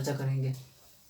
चर्चा करेंगे।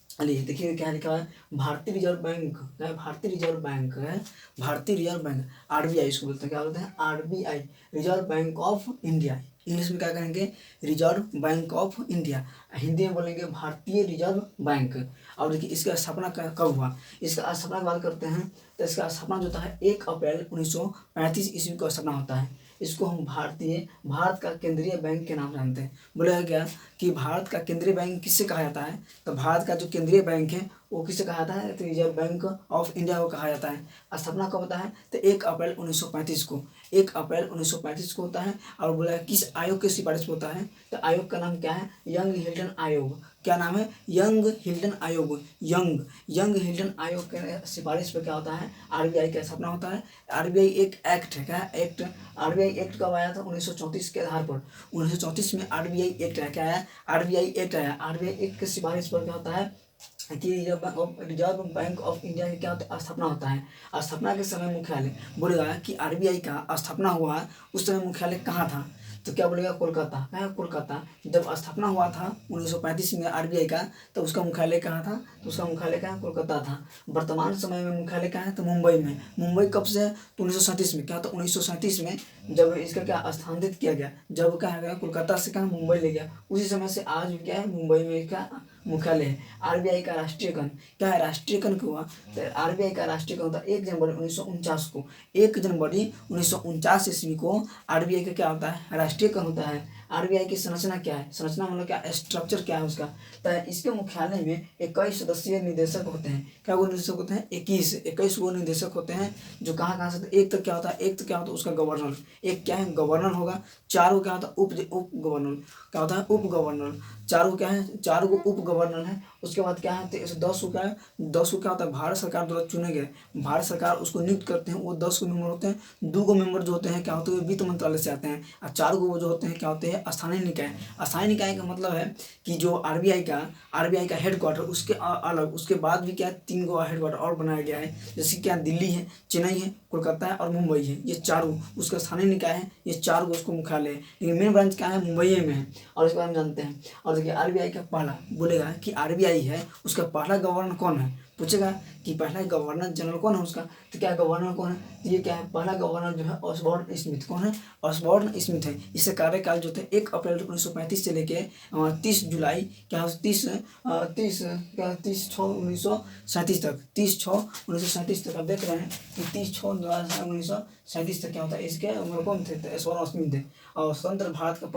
चलिए देखिए क्या लिखा है, भारतीय रिजर्व बैंक है, भारतीय रिजर्व बैंक है, भारतीय रिजर्व बैंक आरबीआई इसको बोलते हैं, क्या बोलते हैं, RBI, reserve bank of India. English में क्या कहेंगे, reserve bank of India, Hindi में बोलेंगे भारतीय रिजर्व बैंक। और देखिए इसका स्थापना कब हुआ, इसका स्थापना की बात करते हैं तो इसका स्थापना जो होता है 1 अप्रैल 1935 ईस्वी को स्थापना होता है। इसको हम भारत का केंद्रीय बैंक के नाम जानते हैं। बोला गया कि भारत का केंद्रीय बैंक किससे कहा जाता है, तो भारत का जो केंद्रीय बैंक है वो किससे कहा जाता है, तो रिजर्व बैंक ऑफ इंडिया को कहा जाता है। स्थापना कब होता है, तो 1 अप्रैल 1935 को, 1 अप्रैल 1935 को होता है। और बोला किस आयोग की सिफारिश पे होता है, तो आयोग का नाम क्या है, यंग हिल्टन आयोग। क्या नाम है, यंग हिल्टन आयोग। यंग हिल्टन आयोग के सिफारिश पे क्या होता है, आरबीआई का स्थापना होता है। आरबीआई एक एक्ट है, क्या एक्ट, आरबीआई एक्ट कब आया था, 1934 के आधार पर, 1934 में आरबीआई एक्ट आया। क्या आया, आरबीआई एक्ट आया। आरबीआई एक्ट की सिफारिश पर क्या होता है कि रिजर्व बैंक ऑफ इंडिया की क्या होता है, स्थापना होता है। स्थापना के समय मुख्यालय, बोलेगा कि आरबीआई का स्थापना हुआ उस समय मुख्यालय कहाँ था, तो क्या बोलेगा, कोलकाता है, कोलकाता। जब स्थापना हुआ था 1935 में आरबीआई का, तो उसका मुख्यालय कहाँ था, तो उसका मुख्यालय कहाँ, कोलकाता था। वर्तमान समय में मुख्यालय कहाँ है, तो मुंबई में। मुंबई कब से है, तो 1937 में। क्या, तो 1937 में जब इसका क्या स्थानांतरित किया गया, जब क्या है कोलकाता से कहाँ मुंबई ले गया, उसी समय से आज भी क्या है मुंबई में इसका मुख्यालय है। आरबीआई का राष्ट्रीयकरण, क्या है, राष्ट्रीयकरण क्यों हुआ, तो आरबीआई का राष्ट्रीयकरण होता है 1 जनवरी 1949 को, 1 जनवरी 1949 ईस्वी को आरबीआई का क्या होता है, राष्ट्रीयकरण होता है। आरबीआई की संरचना क्या है, संरचना मतलब क्या, स्ट्रक्चर क्या है उसका, तो इसके मुख्यालय में 21 सदस्यीय निदेशक होते हैं। क्या वो निदेशक होते हैं, 21 वो निदेशक होते हैं जो कहाँ कहाँ से, एक तो क्या होता है, एक तो क्या होता है उसका गवर्नर, एक क्या है गवर्नर होगा, 4 को क्या होता है उप गवर्नर, क्या होता है उप गवर्नर, 4 को क्या है, 4 को उप गवर्नर है। उसके बाद क्या है, तो 10 को क्या है, 10 को क्या होता है भारत सरकार द्वारा चुने गए, भारत सरकार उसको नियुक्त करते हैं, वो 10 को मेंबर होते हैं। 2 को मेंबर जो होते हैं क्या होते हैं, वित्त मंत्रालय से आते हैं। और 4 को वो जो होते हैं क्या होते हैं, स्थानीय निकाय। स्थानीय निकाय का मतलब है कि जो आरबीआई का हेडक्वार्टर उसके अलग, उसके बाद भी क्या 3 गो हेडक्वार्टर और बनाया गया है, जैसे क्या दिल्ली है, चेन्नई है, कोलकाता है और मुंबई है। ये चारों उसका स्थानीय निकाय है, ये 4 को उसको मुख्यालय है, लेकिन मेन ब्रांच क्या है, मुंबई में है। और इसके बारे में जानते हैं। और देखिए आरबीआई का पहला, बोलेगा कि आरबीआई है उसका पहला गवर्नर कौन है, पूछेगा कि पहला गवर्नर जनरल कौन है उसका, तो क्या गवर्नर कौन है, तो ये क्या है, पहला गवर्नर जो है ऑसबॉर्न स्मिथ। कौन है, ऑसबॉर्न स्मिथ है। इससे कार्यकाल जो थे 1 अप्रैल 1935 से लेके 30 जुलाई क्या 30/6/1937 तक, 30/6/1937 तक। आप देख रहे हैं कि 30/6/1937 तक क्या होता है, इसके उम्र कौन थे, तो ऑसबॉर्न स्मिथ थे। और स्वतंत्र भारत का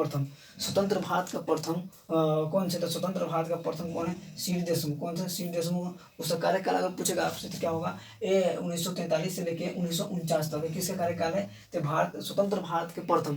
प्रथम कौन से, तो स्वतंत्र भारत का प्रथम कौन है, सी डी देशमुख। कौन सा, सी डी देशमुख। उसका कार्यकाल अगर पूछेगा आपसे तो क्या होगा, ये 1943 से लेके 1949 तक किसका कार्यकाल है, तो स्वतंत्र भारत के प्रथम,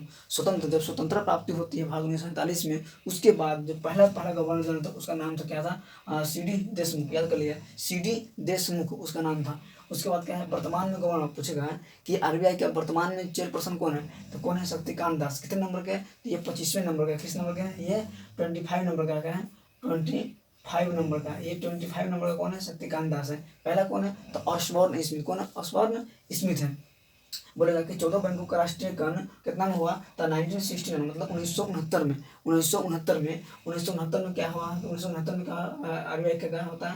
जब स्वतंत्रता प्राप्ति होती है भारत 1947 में, उसके बाद जो पहला गवर्नर जनरल था उसका नाम था क्या था, सी डी देशमुख। याद कर लिया, सी डी देशमुख उसका नाम था। उसके बाद क्या है, वर्तमान में गवर्नर पूछेगा कि आरबीआई का वर्तमान में चेयरपर्सन कौन है, तो कौन है, शक्तिकांत दास। कितने नंबर के, तो ये 25वें नंबर का। किस नंबर का है, ये 25 नंबर का है, 25 नंबर का। ये 25 नंबर का कौन है, शक्तिकांत दास है। पहला कौन है, तो ऑसबॉर्न स्मिथ। कौन है, ऑसबॉर्न स्मिथ है। बोलेगा कि 14 बैंकों का राष्ट्रीयकरण कितना में हुआ, तो 1969 मतलब 1969 में। 1969 में क्या हुआ, तो 1969 में आरबीआई का क्या होता है,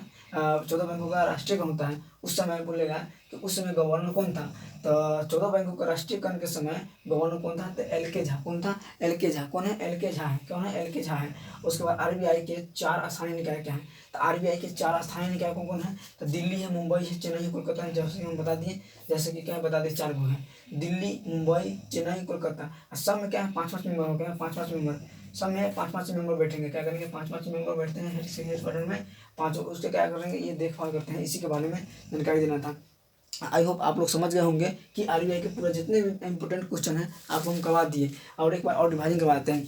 14 बैंकों का राष्ट्रीयकरण होता है। उस समय बोलेगा कि उस समय गवर्नर कौन था, तो 14 बैंकों का राष्ट्रीयकरण के समय गवर्नर कौन था, तो एल के झा। कौन था, एल के झा। कौन है, एल के झा है। कौन है, एल के झा है। उसके बाद आरबीआई के 4 स्थानीय निकाय क्या है, तो आरबीआई के 4 स्थानीय निकाय कौन कौन है, तो दिल्ली है, मुंबई है, चेन्नई है, कोलकाता है। जैसे हम बता दिए, जैसे कि क्या बता दिए, 4 गो है, दिल्ली, मुंबई, चेन्नई, कोलकाता। सब में क्या है 5-5 मेंबर हो गए, 5-5 मेंबर। सब में 5-5 मेंबर बैठेंगे। क्या करेंगे, 5-5 मेंबर बैठते हैं हेडक्वार्टर में, 5 उसके क्या करेंगे, ये देखभाल करते हैं। इसी के बारे में जानकारी देना था। आई होप आप लोग समझ गए होंगे कि आरबीआई के पूरा जितने भी इंपॉर्टेंट क्वेश्चन हैं आपको हम करवा दिए। और एक बार और रिवाइजन करवाते हैं।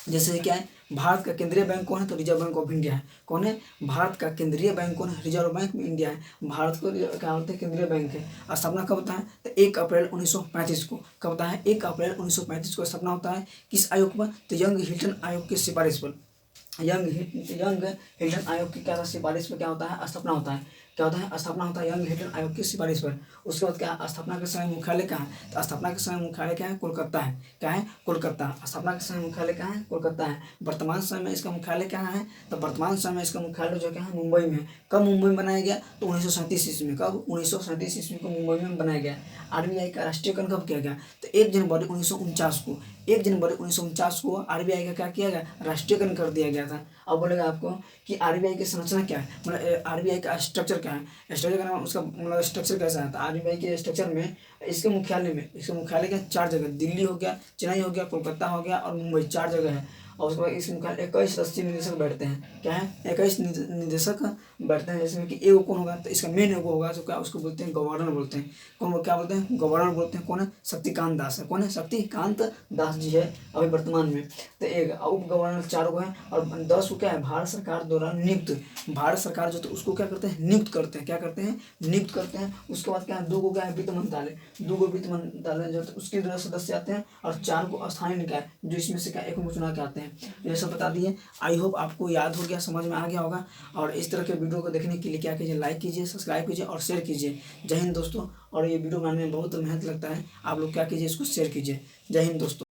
जैसे क्या है, भारत का केंद्रीय बैंक कौन है, तो रिजर्व बैंक ऑफ इंडिया है। कौन है, भारत का केंद्रीय बैंक कौन है, रिजर्व बैंक में इंडिया है। भारत को क्या होता है, केंद्रीय बैंक है। स्थापना कब होता है, तो 1 अप्रैल 1935 को। कब होता है, 1 अप्रैल 1935 को स्थापना होता है। किस आयोग पर, तो यंग हिल्टन आयोग की सिफारिश पर। यंग हिल्टन आयोग की क्या सिफारिश पर क्या होता है, स्थापना होता है। क्या होता है, स्थापना होता है यंग हिटलर आयोग की सिफारिश पर। उसके बाद क्या, स्थापना के समय मुख्यालय कहाँ है, तो स्थापना के समय मुख्यालय क्या है, कोलकाता है। क्या है, कोलकाता। स्थापना के समय मुख्यालय कहाँ है, कोलकाता है। वर्तमान समय में इसका मुख्यालय कहाँ है, तो वर्तमान समय में इसका मुख्यालय जो क्या है, मुंबई में है। कब मुंबई में बनाया गया, तो 1937 ईस्वी में। कब, 1937 ईस्वी को मुंबई में बनाया गया। आरबीआई का राष्ट्रीयकरण कब किया गया, तो 1 जनवरी 1949 को। 1 जनवरी 1949 को आरबीआई का क्या किया गया, राष्ट्रीयकरण कर दिया गया था। अब बोलेगा आपको कि आरबीआई की संरचना क्या है, मतलब आरबीआई का स्ट्रक्चर क्या है, स्ट्रक्चर का उसका मतलब स्ट्रक्चर कैसा है। तो आरबीआई के स्ट्रक्चर में इसके मुख्यालय क्या 4 जगह, दिल्ली हो गया, चेन्नई हो गया, कोलकाता हो गया और मुंबई, 4 जगह है। और उसके बाद इसके मुख्यालय 21 सदस्यीय निदेशक बैठते हैं। क्या है, 21 निदेशक बैठते हैं। जिसमें कि एगो कौन होगा, तो इसका मेन एगो होगा, तो क्या उसको बोलते हैं, गवर्नर बोलते हैं। कौन, क्या बोलते हैं, गवर्नर बोलते हैं। कौन है, शक्तिकांत दास है। कौन है, शक्तिकांत दास जी है अभी वर्तमान में। तो एक उप गवर्नर 4 को है, और 10 को क्या है, भारत सरकार द्वारा नियुक्त। भारत सरकार जो, तो उसको क्या करते हैं, नियुक्त करते हैं। क्या करते हैं, नियुक्त करते हैं। उसके बाद क्या है, 2 को क्या है, वित्त मंत्रालय। 2 को वित्त मंत्रालय जो, तो उसके द्वारा सदस्य आते हैं, और 4 को स्थानीय निकाय, जो इसमें से क्या एक को चुना के आते हैं। ये सब बता दिए। आई होप आपको याद हो गया, समझ में आ गया होगा। और इस तरह के वीडियो को देखने के लिए क्या कीजिए, लाइक कीजिए, सब्सक्राइब कीजिए और शेयर कीजिए। जय हिंद दोस्तों। और ये वीडियो बनाने में बहुत मेहनत लगता है, आप लोग क्या कीजिए, इसको शेयर कीजिए। जय हिंद दोस्तों।